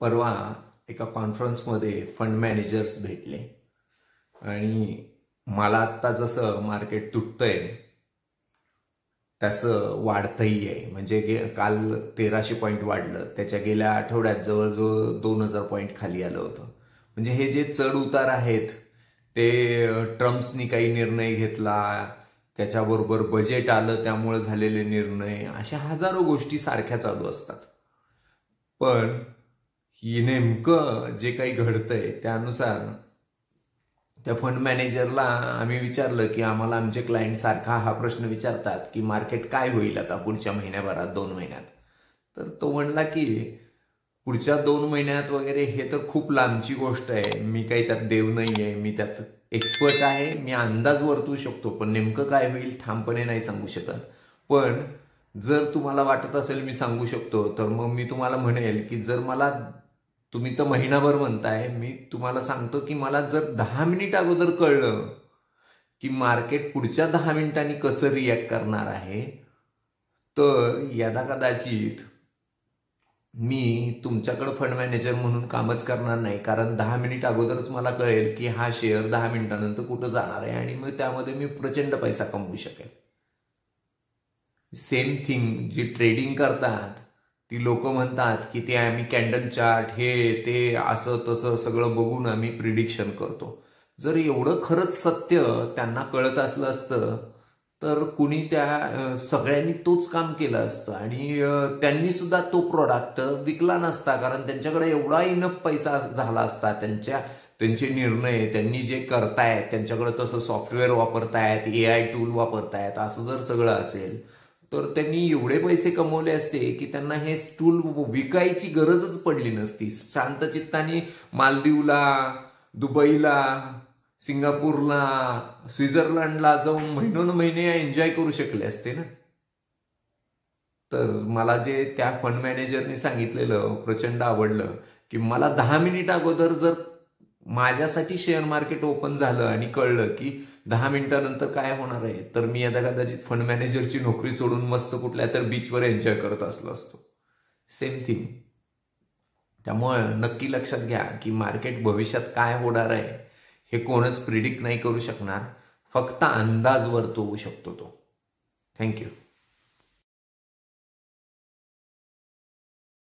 परवा एका कॉन्फरन्समध्ये फंड मॅनेजर्स भेटले आणि मला आत्ता जसं मार्केट तुटतंय तसं वाढतही आहे. म्हणजे काल 1300 पॉईंट वाढलं, त्याच्या गेल्या आठवड्यात जवळजवळ 2000 पॉईंट खाली आलं होतं. म्हणजे हे जे चढ उतार आहेत ते ट्रम्प्सनी काही निर्णय घेतला, त्याच्याबरोबर बजेट आलं त्यामुळे झालेले निर्णय, अशा हजारो गोष्टी सारख्या चालू असतात. पण ही नेमकं जे काही घडतंय त्यानुसार त्या फंड मॅनेजरला आम्ही विचारलं की आम्हाला आमचे क्लायंट सारखा हा प्रश्न विचारतात की मार्केट काय होईल आता पुढच्या महिन्याभरात 2 महिन्यात. तर तो म्हणला की पुढच्या 2 महिन्यात वगैरे हे तर खूप लांबची गोष्ट आहे, मी काही त्यात देव नाही आहे, मी त्यात एक्सपर्ट आहे, मी अंदाज वर्तवू शकतो, पण नेमकं काय होईल ठामपणे नाही सांगू शकत. पण जर तुम्हाला वाटत असेल मी सांगू शकतो तर मग मी तुम्हाला म्हणेल की जर मला तुम्ही तर महिनाभर म्हणताय, मी तुम्हाला सांगतो की मला जर 10 मिनिट अगोदर कळलं की मार्केट पुढच्या 10 मिनिटांनी कसं रिॲक्ट करणार आहे तर यदा कदाचित मी तुमच्याकडे फंड मॅनेजर म्हणून कामच करणार नाही, कारण 10 मिनिट अगोदरच मला कळेल की हा शेअर 10 मिनिटानंतर कुठं जाणार आहे आणि मग त्यामध्ये मी प्रचंड पैसा कमवू शकेल. सेम थिंग जी ट्रेडिंग करतात ती लोक म्हणतात की ते आम्ही कॅन्डल चार्ट हे ते असं तसं सगळं बघून आम्ही प्रिडिक्शन करतो. जर एवढं खरंच सत्य त्यांना कळत असलं असतं तर कुणी त्या सगळ्यांनी तोच काम केलं असतं आणि त्यांनी सुद्धा तो प्रोडक्ट विकला नसता, कारण त्यांच्याकडे एवढा इनफ पैसा झाला असता. त्यांचे निर्णय त्यांनी जे करतायत, त्यांच्याकडे तसं सॉफ्टवेअर वापरतायत, AI टूल वापरतायत, असं जर सगळं असेल तर त्यांनी एवढे पैसे कमवले असते की त्यांना हे टूल विकायची गरजच पडली नसती. शांत चित्ताने मालदीवला, दुबईला, सिंगापूरला, स्वित्झर्लंडला जाऊन महिने एन्जॉय करू शकले असते ना. तर मला जे त्या फंड मॅनेजरनी सांगितलेलं प्रचंड आवडलं की मला 10 मिनिट अगोदर जर माझ्यासाठी शेअर मार्केट ओपन झालं आणि कळलं की 10 मिनिटानंतर काय होणार आहे तर मी आता कदाचित फंड मॅनेजरची नोकरी सोडून मस्त कुठल्या तर बीचवर एन्जॉय करत असलो असतो. Same thing. त्यामुळे नक्की लक्षात घ्या की मार्केट भविष्यात काय होणार आहे हे कोणच प्रिडिक्ट नाही करू शकणार, फक्त अंदाज वर्तवू शकतो तो. थँक्यू.